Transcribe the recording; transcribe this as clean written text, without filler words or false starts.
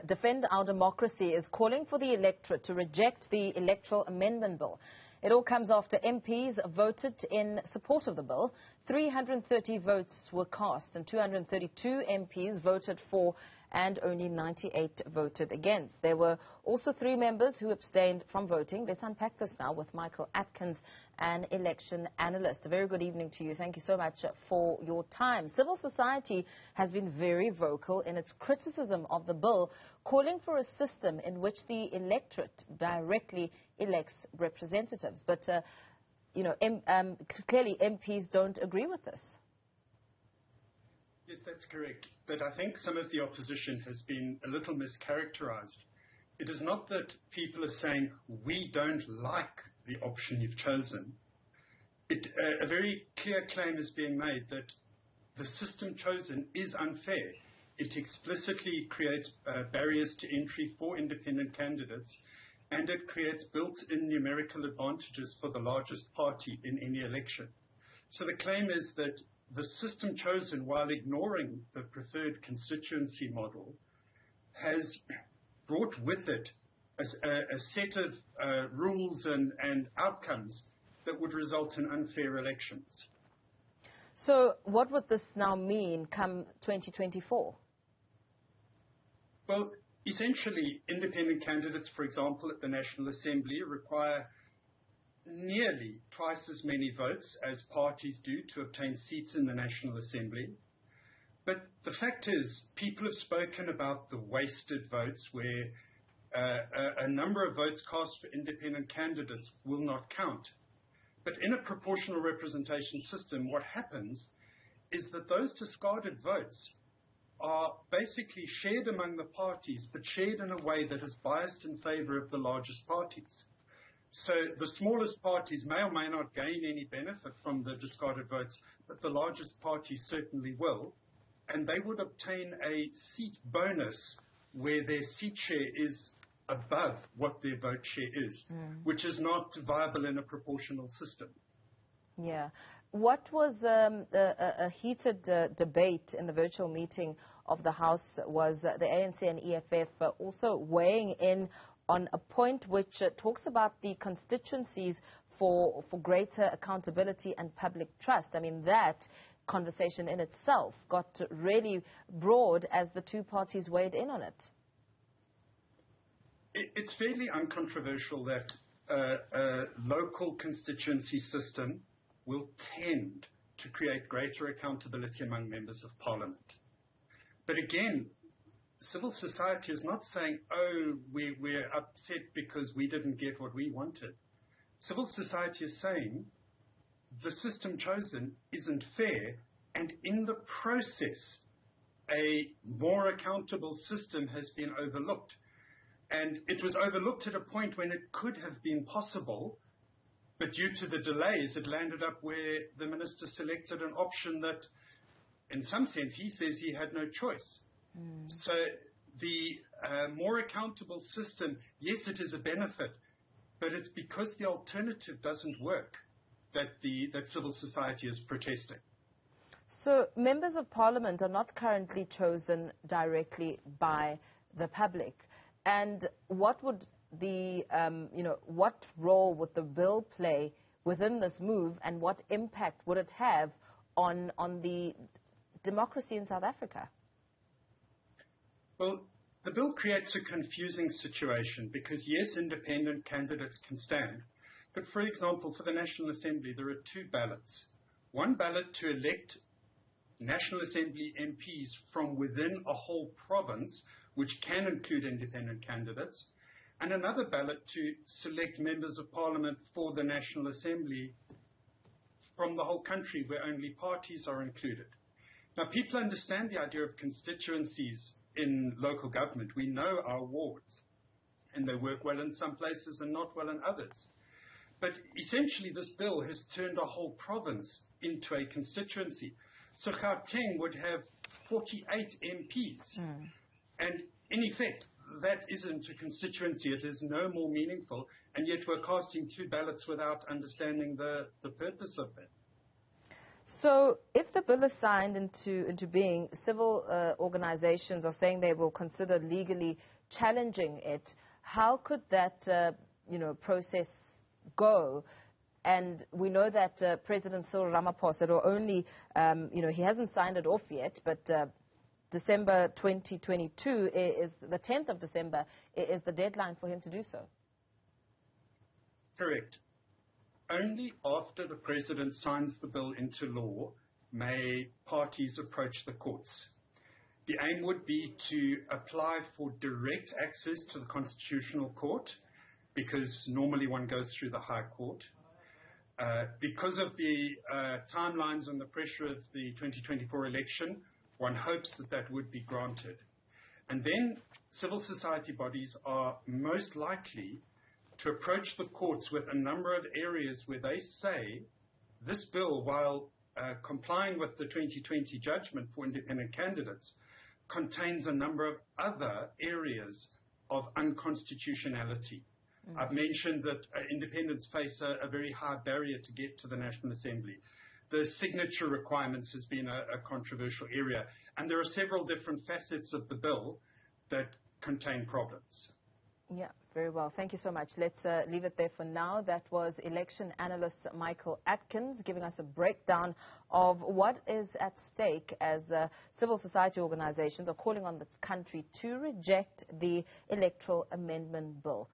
Defend Our Democracy is calling for the electorate to reject the Electoral Amendment Bill. It all comes after MPs voted in support of the bill. 330 votes were cast and 232 MPs voted for and only 98 voted against. There were also 3 members who abstained from voting. Let's unpack this now with Michael Atkins, an election analyst. A very good evening to you. Thank you so much for your time. Civil society has been very vocal in its criticism of the bill, calling for a system in which the electorate directly elects representatives. But, clearly MPs don't agree with this. Yes, that's correct. But I think some of the opposition has been a little mischaracterized. It is not that people are saying, we don't like the option you've chosen. A very clear claim is being made that the system chosen is unfair. It explicitly creates barriers to entry for independent candidates, and it creates built-in numerical advantages for the largest party in any election. So the claim is that the system chosen, while ignoring the preferred constituency model, has brought with it a set of rules and outcomes that would result in unfair elections. So what would this now mean come 2024? Well, essentially, independent candidates, for example, at the National Assembly require nearly twice as many votes as parties do to obtain seats in the National Assembly. But the fact is, people have spoken about the wasted votes where a number of votes cast for independent candidates will not count. But in a proportional representation system, what happens is that those discarded votes are basically shared among the parties, but shared in a way that is biased in favor of the largest parties. So the smallest parties may or may not gain any benefit from the discarded votes, but the largest parties certainly will, and they would obtain a seat bonus where their seat share is above what their vote share is, which is not viable in a proportional system. Yeah. What was a heated debate in the virtual meeting of the House was the ANC and EFF also weighing in on a point which talks about the constituencies for greater accountability and public trust. I mean, that conversation in itself got really broad as the two parties weighed in on it. It's fairly uncontroversial that a local constituency system will tend to create greater accountability among members of parliament. But again, civil society is not saying, oh, we're upset because we didn't get what we wanted. Civil society is saying the system chosen isn't fair, and in the process, a more accountable system has been overlooked. And it was overlooked at a point when it could have been possible, but due to the delays, it landed up where the minister selected an option that, in some sense, he says he had no choice. So the more accountable system, yes, it is a benefit, but it's because the alternative doesn't work that civil society is protesting. So members of parliament are not currently chosen directly by the public. And what would what role would the bill play within this move, and what impact would it have on the democracy in South Africa? Well, the bill creates a confusing situation because, yes, independent candidates can stand. But, for example, for the National Assembly, there are 2 ballots. One ballot to elect National Assembly MPs from within a whole province, which can include independent candidates, and another ballot to select members of parliament for the National Assembly from the whole country where only parties are included. Now, people understand the idea of constituencies in local government. We know our wards, and they work well in some places and not well in others. But essentially, this bill has turned a whole province into a constituency. So Gauteng would have 48 MPs. And in effect, that isn't a constituency. It is no more meaningful. And yet we're casting 2 ballots without understanding the purpose of that. So if the bill is signed into being, civil organizations are saying they will consider legally challenging it. How could that process go? And we know that President Cyril Ramaphosa will only, he hasn't signed it off yet, but December 2022 is the 10th of December is the deadline for him to do so. Correct. Only after the President signs the bill into law may parties approach the courts. The aim would be to apply for direct access to the Constitutional Court, because normally one goes through the High Court. Because of the timelines and the pressure of the 2024 election, one hopes that that would be granted. And then civil society bodies are most likely to approach the courts with a number of areas where they say this bill, while complying with the 2020 judgment for independent candidates, contains a number of other areas of unconstitutionality. I've mentioned that independents face a very high barrier to get to the National Assembly. The signature requirements has been a controversial area, and there are several different facets of the bill that contain problems. Yeah, very well. Thank you so much. Let's leave it there for now. That was election analyst Michael Atkins giving us a breakdown of what is at stake as civil society organizations are calling on the country to reject the Electoral Amendment Bill.